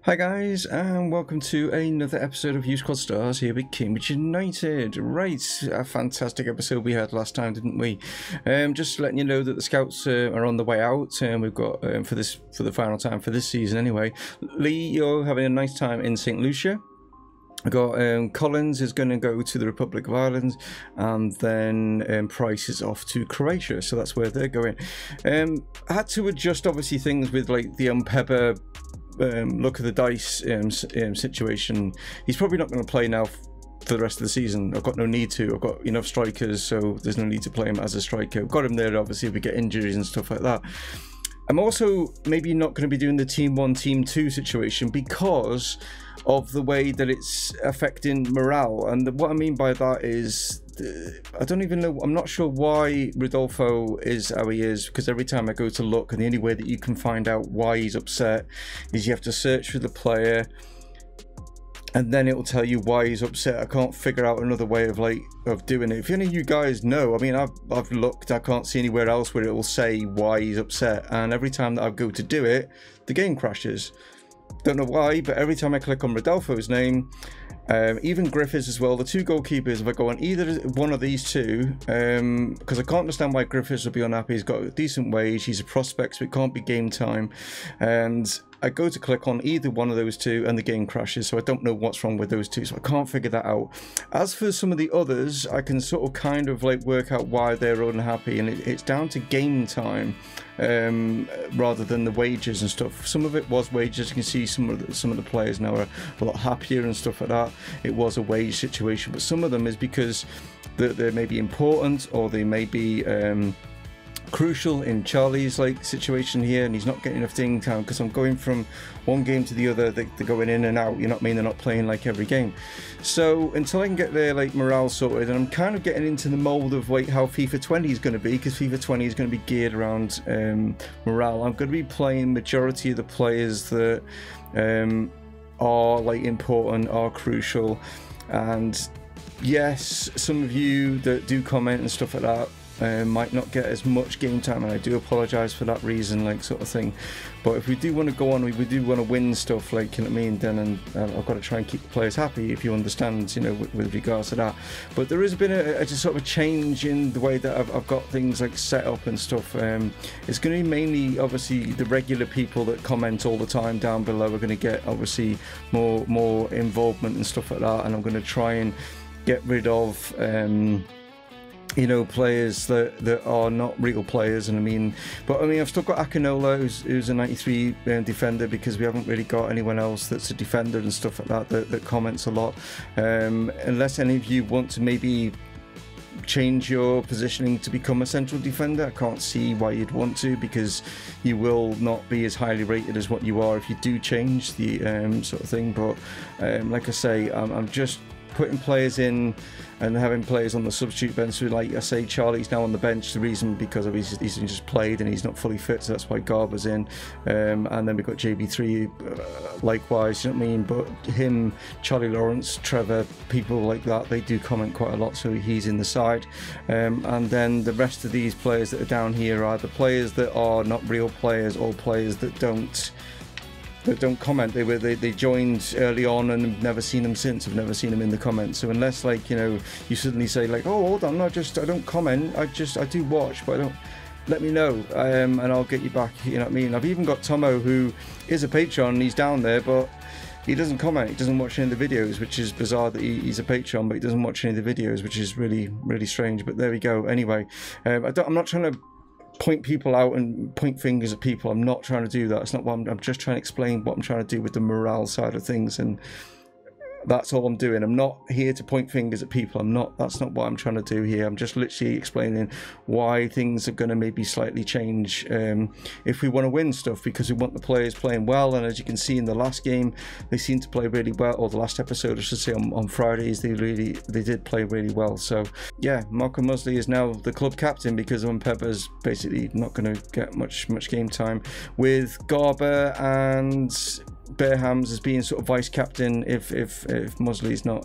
Hi guys, and welcome to another episode of U Squad Stars here with Cambridge United. Right, a fantastic episode we had last time, didn't we? Just letting you know that the scouts are on the way out, and we've got for the final time for this season anyway. Lee, you're having a nice time in St. Lucia. We've got Collins is going to go to the Republic of Ireland, and then Price is off to Croatia, so that's where they're going. I had to adjust obviously things with like the Pepper look at the dice situation. He's probably not going to play now for the rest of the season. I've got no need to. I've got enough strikers, so there's no need to play him as a striker. I've got him there obviously if we get injuries and stuff like that. I'm also maybe not going to be doing the Team 1, Team 2 situation because of the way that it's affecting morale. And what I mean by that is, I don't even know, I'm not sure why Rodolfo is how he is, because every time I go to look, and the only way that you can find out why he's upset is you have to search for the player, and then it will tell you why he's upset. I can't figure out another way of doing it. If any of you guys know, I mean, I've looked, I can't see anywhere else where it will say why he's upset, and every time that I go to do it, the game crashes. Don't know why, but every time I click on Rodolfo's name, even Griffiths as well, the two goalkeepers, if I go on either one of these two, because I can't understand why Griffiths would be unhappy. He's got a decent wage, he's a prospect, so it can't be game time, and I go to click on either one of those two and the game crashes, so I don't know what's wrong with those two, so I can't figure that out. As for some of the others, I can sort of kind of like work out why they're unhappy, and it's down to game time rather than the wages and stuff. Some of it was wages. You can see some of the players now are a lot happier and stuff like that. It was a wage situation, but some of them is because they may be important, or they may be crucial in Charlie's like situation here, and he's not getting enough game time because I'm going from one game to the other. They're going in and out, you know what I mean? They're not playing like every game. So until I can get their like morale sorted, and I'm kind of getting into the mold of like how FIFA 20 is going to be, because FIFA 20 is going to be geared around morale. I'm going to be playing majority of the players that are like important, are crucial, and yes, some of you that do comment and stuff like that might not get as much game time, and I do apologize for that reason, like sort of thing. But if we do want to go on, we do want to win stuff, like, you know what I mean, then, and I've got to try and keep the players happy, if you understand, you know, with regards to that. But there has been a just sort of a change in the way that I've got things like set up and stuff. It's going to be mainly obviously the regular people that comment all the time down below are going to get obviously more involvement and stuff like that, and I'm going to try and get rid of you know, players that are not real players. And I mean, I've still got Akinola, who's a 93 defender, because we haven't really got anyone else that's a defender and stuff like that comments a lot. Unless any of you want to maybe change your positioning to become a central defender, I can't see why you'd want to, because you will not be as highly rated as what you are if you do change the sort of thing. But like I say, I'm just putting players in and having players on the substitute bench. So like I say, Charlie's now on the bench. The reason because of he's just played and he's not fully fit, so that's why Garber's in. And then we've got JB3 likewise, you know what I mean? But him, Charlie Lawrence, Trevor, people like that, they do comment quite a lot, so he's in the side. And then the rest of these players that are down here are the players that are not real players, or players that don't comment. They joined early on and have never seen them since. I've never seen them in the comments. So unless, like, you know, you suddenly say like, oh, hold on, I don't comment, I do watch, but I don't, let me know, and I'll get you back, you know what I mean? I've even got Tommo, who is a patron, he's down there, but he doesn't comment, he doesn't watch any of the videos, which is bizarre that he's a patron, but he doesn't watch any of the videos, which is really, really strange. But there we go. Anyway, I'm not trying to point people out and point fingers at people. I'm not trying to do that. It's not what I'm just trying to explain what I'm trying to do with the morale side of things, and that's all I'm doing. I'm not here to point fingers at people. That's not what I'm trying to do here. I'm just literally explaining why things are going to maybe slightly change if we want to win stuff, because we want the players playing well. And as you can see in the last game, they seem to play really well, or the last episode I should say, on Fridays, they did play really well. So yeah, Malcolm MUZZLEY is now the club captain, because Pepper's basically not going to get much game time, with Garber and BearHamms as being sort of vice captain if MUZZLEY's not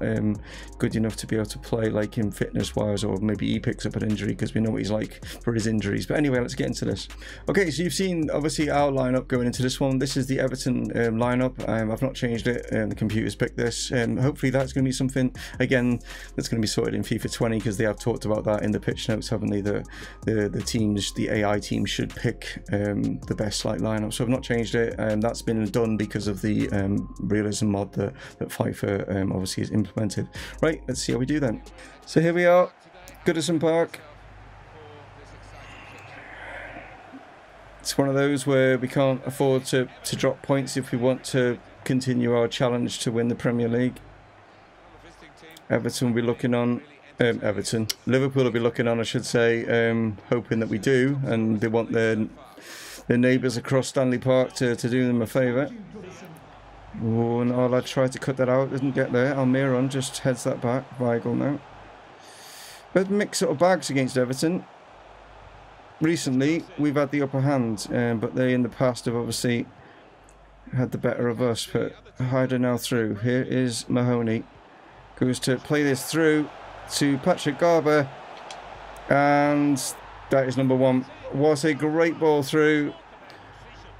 good enough to be able to play, like in fitness wise, or maybe he picks up an injury, because we know what he's like for his injuries. But anyway, let's get into this. Okay, so you've seen obviously our lineup going into this one. This is the Everton lineup. I've not changed it. The computer's picked this. Hopefully that's going to be something again that's going to be sorted in FIFA 20, because they have talked about that in the pitch notes, haven't they? The teams, the AI team should pick the best like lineup. So I've not changed it, and that's been done because of the realism mod that FIFER obviously has implemented. Right, let's see how we do then. So here we are, Goodison Park. It's one of those where we can't afford to drop points if we want to continue our challenge to win the Premier League. Everton will be looking on, Liverpool will be looking on, I should say, hoping that we do, and they want their neighbours across Stanley Park to do them a favour. Oh, and Ola tried to cut that out, didn't get there. Almiron just heads that back. Weigl now. But mixed sort of bags against Everton. Recently, we've had the upper hand, but they in the past have obviously had the better of us. But Hyder now through. Here is Mahoney. Goes to play this through to Patrick Garber. And that is number one. Was a great ball through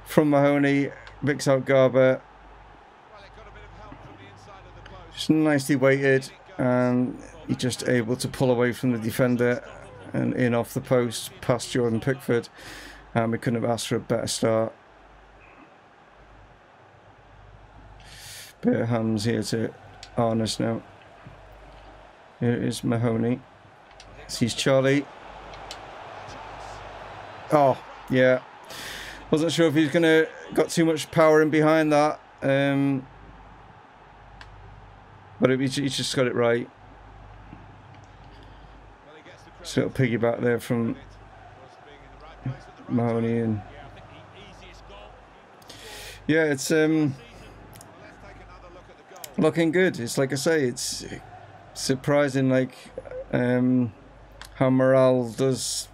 from Mahoney. Vicks out Garber. Just nicely weighted, and he's just able to pull away from the defender and in off the post past Jordan Pickford, and we couldn't have asked for a better start. BearHamms here to harness now. Here is Mahoney. Sees Charlie. Oh, yeah. Wasn't sure if he's gonna got too much power in behind that. But he's just got it right. Just a little piggyback there from Mahoney, and yeah, it's looking good. It's like I say, it's surprising, like how morale does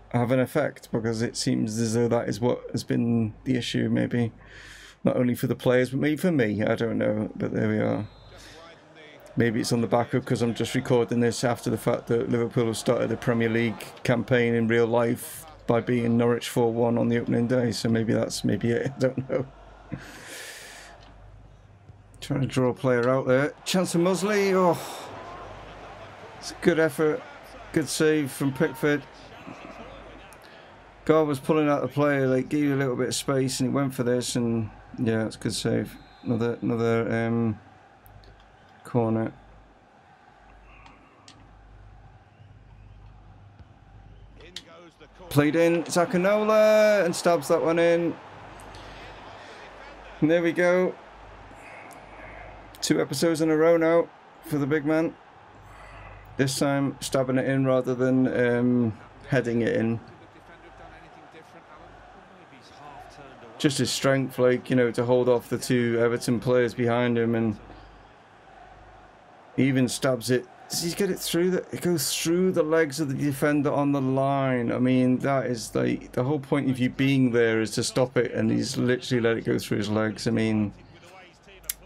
have an effect, because it seems as though that is what has been the issue, maybe not only for the players but maybe for me. I don't know, but there we are. Maybe it's on the back of, because I'm just recording this after the fact that Liverpool have started a Premier League campaign in real life by beating Norwich 4-1 on the opening day, so maybe that's it. I don't know. Trying to draw a player out there. Chance of MUZZLEY. Oh, it's a good effort, good save from Pickford. Garber was pulling out the player, like gave you a little bit of space, and he went for this, and yeah, it's a good save. Another corner. Played in, Zakanola, and stabs that one in. And there we go. 2 episodes in a row now for the big man. This time stabbing it in rather than heading it in. Just his strength, like, you know, to hold off the 2 Everton players behind him, and he even stabs it. Does he get it through? It goes through the legs of the defender on the line. I mean, that is like the whole point of you being there is to stop it, and he's literally let it go through his legs. I mean,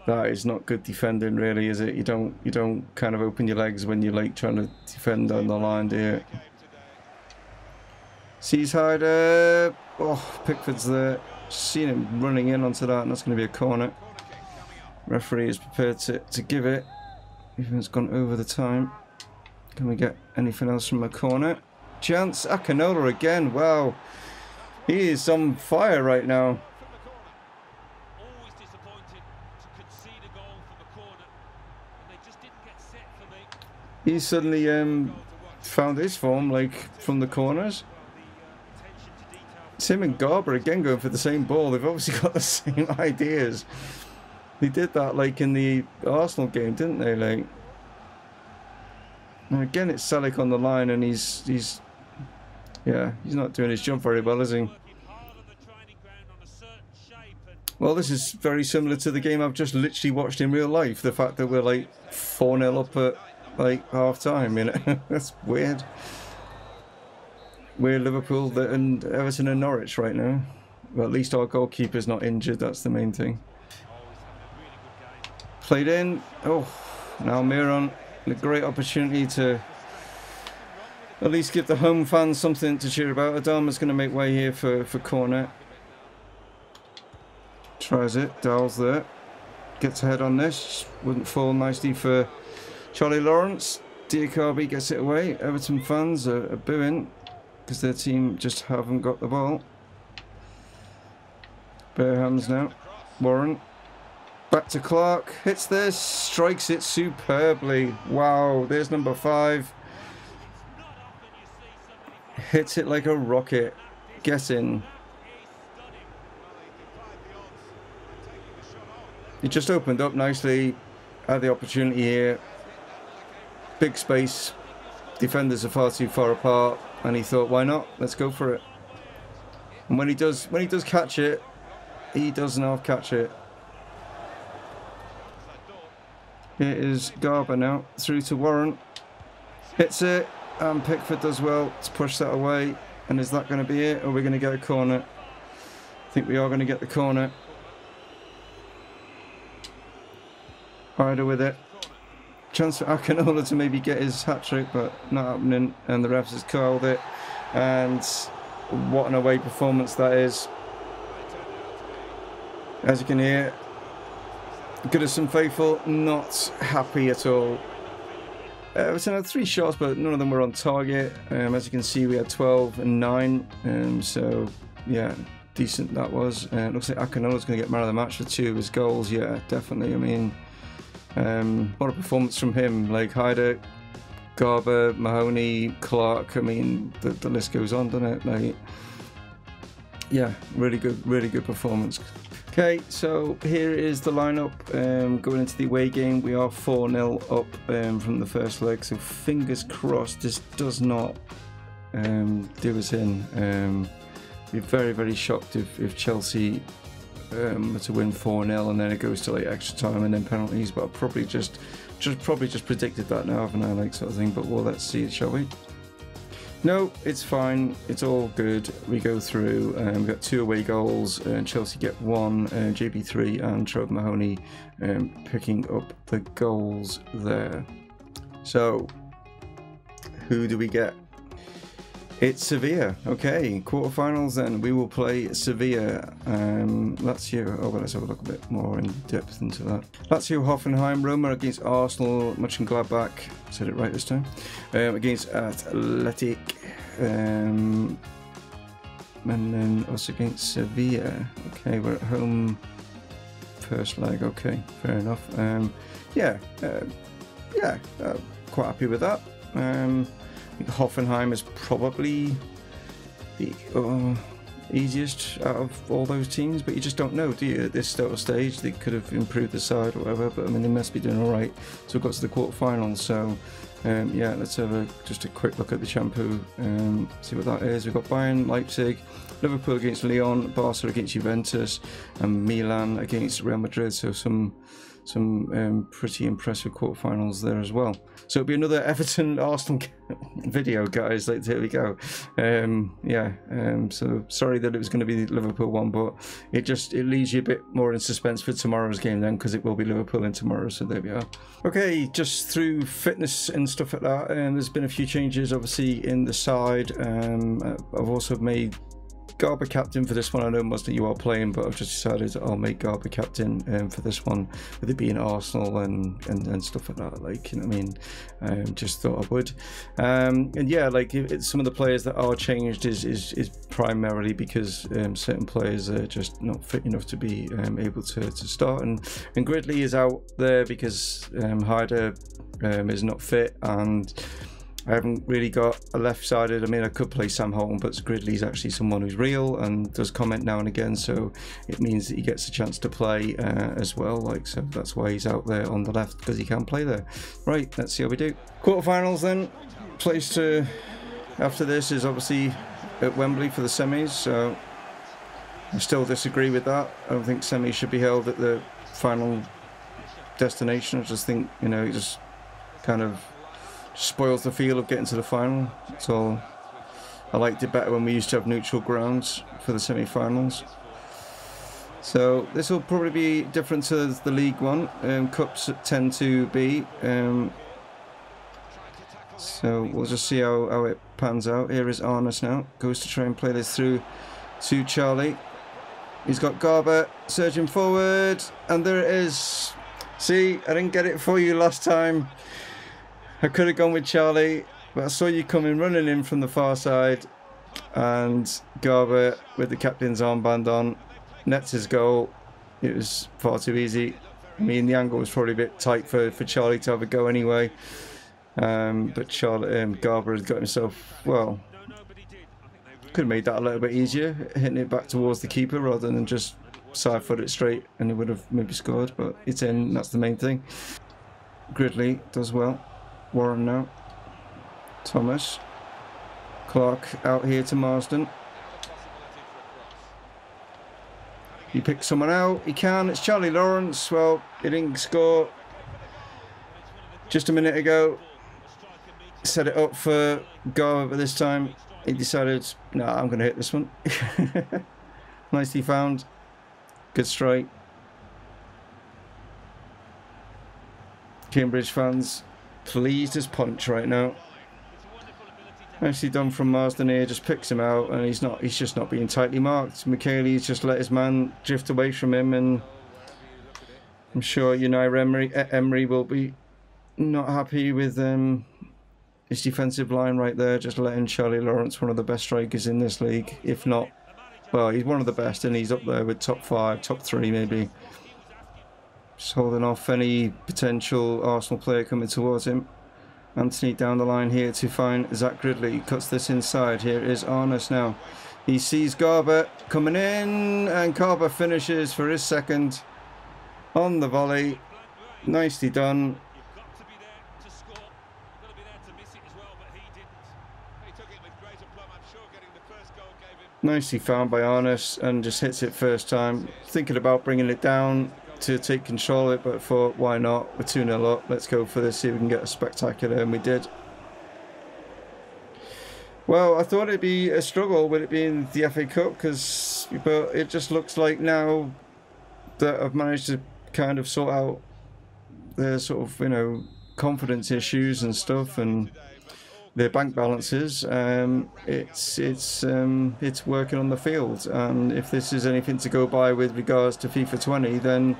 that is not good defending, really, is it? You don't kind of open your legs when you're like trying to defend on the line, do you? Sees Hyder. Oh, Pickford's there. Seen him running in onto that, and that's going to be a corner. Referee is prepared to give it. Even it's gone over the time. Can we get anything else from a corner? Chance. Akinola again. Wow. He is on fire right now. He suddenly found his form, like, from the corners. It's him and Garber again going for the same ball. They've obviously got the same ideas. They did that like in the Arsenal game, didn't they? Like, and again, it's Selic on the line, and he's not doing his job very well, is he? Well, this is very similar to the game I've just literally watched in real life. The fact that we're like 4-0 up at like half time, you know, that's weird. We're Liverpool and Everton and Norwich right now. Well, at least our goalkeeper's not injured. That's the main thing. Played in. Oh, now Miron. A great opportunity to at least give the home fans something to cheer about. Adama's going to make way here for corner. Tries it. Dowell's there. Gets ahead on this. Wouldn't fall nicely for Charlie Lawrence. Diakabi gets it away. Everton fans are booing because their team just haven't got the ball. BearHamms now. Warren. Back to Clark. Hits this. Strikes it superbly. Wow. There's number 5. Hits it like a rocket. Get in. He just opened up nicely. Had the opportunity here. Big space. Defenders are far too far apart. And he thought, why not? Let's go for it. And when he does catch it, he doesn't half catch it. Here is Garber now, through to Warren. Hits it, and Pickford does well to push that away. And is that going to be it, or are we going to get a corner? I think we are going to get the corner. Ryder with it. Chance for Akinola to maybe get his hat-trick, but not happening. And the refs has called it. And what an away performance that is. As you can hear, Goodison faithful not happy at all. Everton had 3 shots, but none of them were on target. As you can see, we had 12 and 9. So yeah, decent that was. Looks like Akinola's going to get man of the match for 2 of his goals. Yeah, definitely. I mean, what a performance from him. Like Hyder, Garber, Mahoney, Clark. I mean, the list goes on, doesn't it? Like, yeah, really good performance. Okay, so here is the lineup going into the away game. We are 4-0 up from the first leg, so fingers crossed this does not do us in. Be very shocked if Chelsea were to win 4-0 and then it goes to like extra time and then penalties. But I've probably just predicted that now, haven't I? Like sort of thing. But well, let's see, shall we? No, it's fine. It's all good. We go through. We've got 2 away goals. Chelsea get 1. JB3 and Trove Mahoney picking up the goals there. So, who do we get? It's Sevilla. Okay, quarterfinals then. We will play Sevilla. Lazio. Oh, well, let's have a look a bit more in depth into that. Lazio, Hoffenheim, Roma against Arsenal, Mönchengladbach. Said it right this time. Against Athletic. And then us against Sevilla. Okay, we're at home. First leg. Okay, fair enough. Yeah, quite happy with that. I think Hoffenheim is probably the easiest out of all those teams, but you just don't know, do you? At this sort of stage, they could have improved the side or whatever, but I mean, they must be doing all right. So we've got to the quarterfinals. So yeah, let's have just a quick look at the shampoo. See what that is. We've got Bayern, Leipzig, Liverpool against Lyon, Barca against Juventus, and Milan against Real Madrid. So some pretty impressive quarterfinals there as well. So it'll be another Everton Arsenal video, guys. Like, here we go. So sorry that it was going to be the Liverpool one, but it leaves you a bit more in suspense for tomorrow's game then, because it will be Liverpool in tomorrow. So there we are. Okay, just through fitness and stuff like that, there's been a few changes obviously in the side. I've also made Garber captain for this one. I know most of you are playing, but I've just decided I'll make Garber captain for this one, with it being Arsenal and stuff like that. Like, you know what I mean? Just thought I would. And yeah, like some of the players that are changed is primarily because certain players are just not fit enough to be able to start, and Gridley is out there because Hyder is not fit, and I haven't really got a left-sided. I mean, I could play Sam Holm, but Gridley's actually someone who's real and does comment now and again, so it means that he gets a chance to play as well. Like, so that's why he's out there on the left, because he can play there. Right, let's see how we do. Quarterfinals then. Place to after this is obviously at Wembley for the semis. So I still disagree with that. I don't think semis should be held at the final destination. I just think, you know, it just kind of spoils the feel of getting to the final. So I liked it better when we used to have neutral grounds for the semi-finals. So this will probably be different to the League One. Cups tend to be. So we'll just see how it pans out. Here is Arnes now. Goes to try and play this through to Charlie. He's got Garber surging forward. And there it is. See, I didn't get it for you last time. I could have gone with Charlie, but I saw you coming running in from the far side. And Garber with the captain's armband on. Nets his goal. It was far too easy. I mean, the angle was probably a bit tight for Charlie to have a go anyway. But Garber has got himself, well, could have made that a little bit easier, hitting it back towards the keeper rather than just side foot it straight, and he would have maybe scored, but it's in, that's the main thing. Gridley does well. Warren now. Thomas. Clark out here to Marsden. He picks someone out. He can. It's Charlie Lawrence. Well, he didn't score just a minute ago. Set it up for Garber, but this time he decided, no, I'm going to hit this one. Nicely found. Good strike. Cambridge fans pleased as punch right now. Nicely done from Marsden here, just picks him out, and he's just not being tightly marked. Michele's just let his man drift away from him, and I'm sure Unai Emery will be not happy with his defensive line right there, just letting Charlie Lawrence, one of the best strikers in this league, if not, well, he's one of the best, and he's up there with top 5, top 3 maybe. Just holding off any potential Arsenal player coming towards him. Anthony down the line here to find Zach Gridley. He cuts this inside. Here is Arnes now. He sees Garber coming in, and Garber finishes for his second on the volley. Nicely done. Nicely found by Arnes, and just hits it first time. Thinking about bringing it down to take control of it, but thought, why not? We're 2-0 up, let's go for this, see if we can get a spectacular, and we did. Well, I thought it'd be a struggle with it being the FA Cup, but it just looks like now that I've managed to kind of sort out the sort of, confidence issues and stuff, and their bank balances. It's working on the field, and if this is anything to go by with regards to FIFA 20, then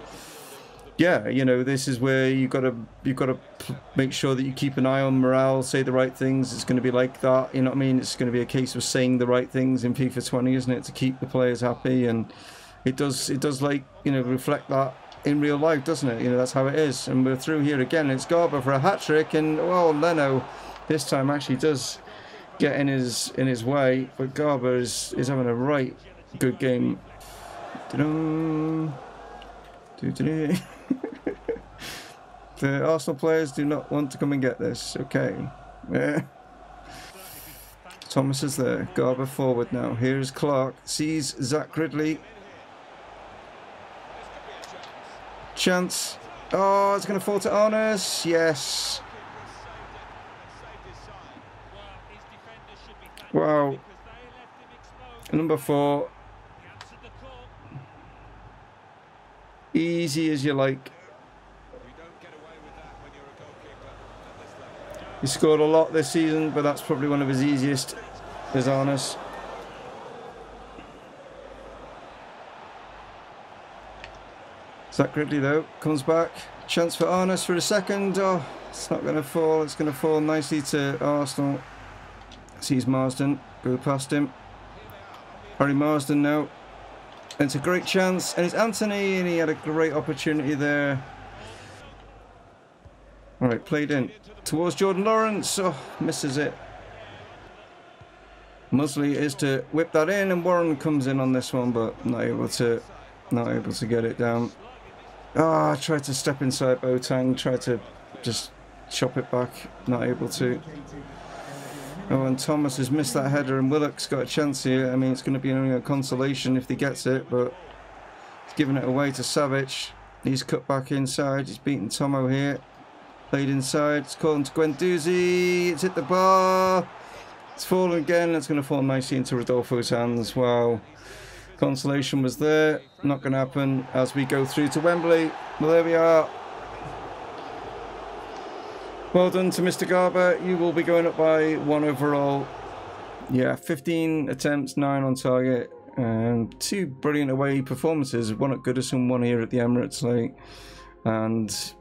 yeah, this is where you've got to make sure that you keep an eye on morale, say the right things. It's going to be like that, you know what I mean? It's going to be a case of saying the right things in FIFA 20, isn't it, to keep the players happy? And it does like reflect that in real life, doesn't it? That's how it is. And we're through here again. It's Garber for a hat-trick, and well, Leno this time actually does get in his way, but Garber is having a right good game. The Arsenal players do not want to come and get this. Okay. Yeah. Thomas is there. Garber forward now. Here's Clark. Sees Zach Gridley. Chance. Oh, it's going to fall to Arnes. Yes. Wow. Number 4. Easy as you like. He scored a lot this season, but that's probably one of his easiest, is Arnes. Zach Gridley though comes back. Chance for Arnes for a second. Oh, it's not going to fall. It's going to fall nicely to Arsenal. Sees Marsden, go past him. Harry Marsden now. And it's a great chance, and it's Anthony, and he had a great opportunity there. Alright, played in towards Jordan Lawrence. Oh, misses it. MUZZLEY is to whip that in, and Warren comes in on this one, but not able to get it down. Ah, tried to step inside Boateng, tried to just chop it back, not able to. Oh, and Thomas has missed that header, and Willock's got a chance here. I mean, it's going to be only a consolation if he gets it, but he's giving it away to Savic. He's cut back inside. He's beaten Tommo here. Played inside. It's called to Guendouzi. It's hit the bar. It's fallen again. It's going to fall nicely into Rodolfo's hands. Wow. Consolation was there. Not going to happen as we go through to Wembley. Well, there we are. Well done to Mr. Garber. You will be going up by 1 overall. Yeah, 15 attempts, 9 on target. And 2 brilliant away performances. 1 at Goodison, 1 here at the Emirates. And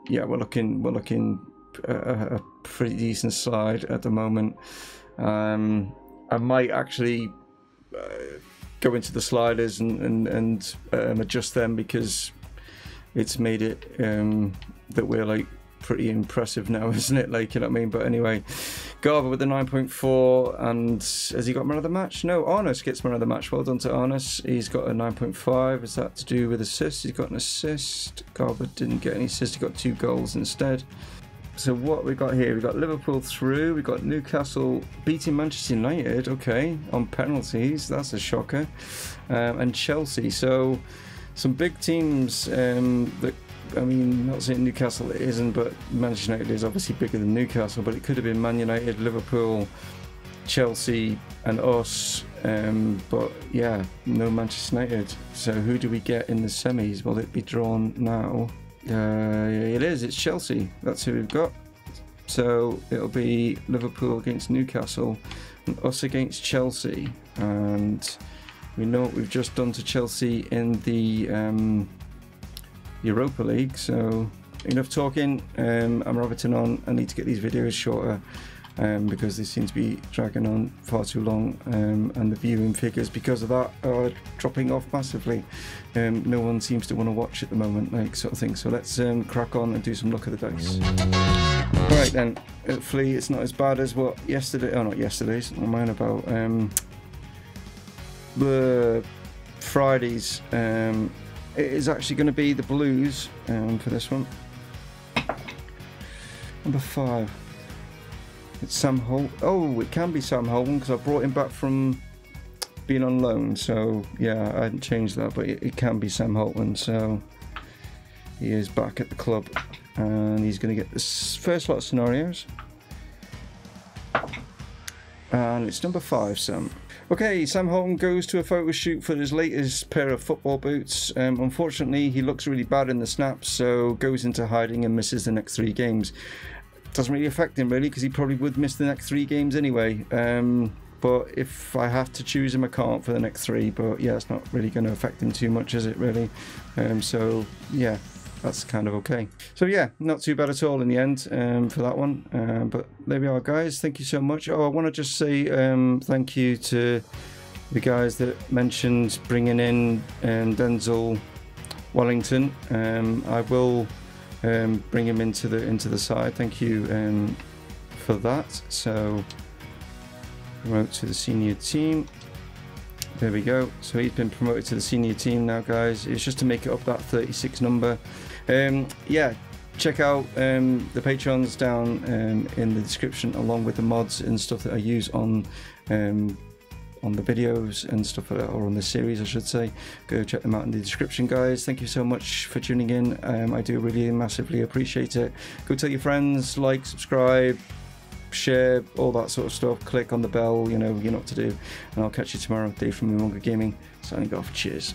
yeah, we're looking a pretty decent slide at the moment. I might actually go into the sliders and adjust them, because it's made it that we're like pretty impressive now, isn't it? Like, you know what I mean? But anyway, Garber with the 9.4, and has he got man of the match? No, Arnus gets man of the match. Well done to Arnus. He's got a 9.5. Is that to do with assists? He's got an assist. Garber didn't get any assists. He got 2 goals instead. So what we got here? We got Liverpool through. We got Newcastle beating Manchester United. Okay, on penalties. That's a shocker. And Chelsea. So some big teams that. I mean, not saying Newcastle it isn't, but Manchester United is obviously bigger than Newcastle, but it could have been Man United, Liverpool, Chelsea and us, but yeah, no Manchester United. So who do we get in the semis? Will it be drawn now? It is, it's Chelsea. That's who we've got. So it'll be Liverpool against Newcastle and us against Chelsea. And we know what we've just done to Chelsea in the Europa League. So enough talking. I'm Everton on. I need to get these videos shorter because they seem to be dragging on far too long, and the viewing figures because of that are dropping off massively. No one seems to want to watch at the moment, like, sort of thing. So let's crack on and do some luck of the dice. Right then, hopefully it's not as bad as what yesterday, oh not yesterday's, what am I about, the Fridays. It is actually going to be the Blues for this one. Number 5. It's Sam Holt. Oh, it can be Sam Holden because I brought him back from being on loan. So yeah, I hadn't changed that, but it can be Sam Holtman. So he is back at the club, and he's going to get this first lot of scenarios. And it's number 5, Sam. Okay, Sam Holton goes to a photo shoot for his latest pair of football boots. Unfortunately, he looks really bad in the snaps, so goes into hiding and misses the next 3 games. Doesn't really affect him, really, because he probably would miss the next 3 games anyway. But if I have to choose him, I can't for the next 3. But yeah, it's not really going to affect him too much, is it, really? So yeah, that's kind of okay. So yeah, not too bad at all in the end for that one. But there we are, guys. Thank you so much. Oh, I want to just say thank you to the guys that mentioned bringing in Denzel Wellington. I will bring him into the side. Thank you for that. So promote to the senior team. There we go. So he's been promoted to the senior team now, guys. It's just to make it up that 36 number. Yeah, check out the Patrons down in the description, along with the mods and stuff that I use on the videos and stuff like that, or on the series I should say. Go check them out in the description, guys. Thank you so much for tuning in. I do really massively appreciate it. Go tell your friends, like, subscribe, share, all that sort of stuff. Click on the bell, you know what to do. And I'll catch you tomorrow. Dave from Mumongu Gaming signing off. Cheers.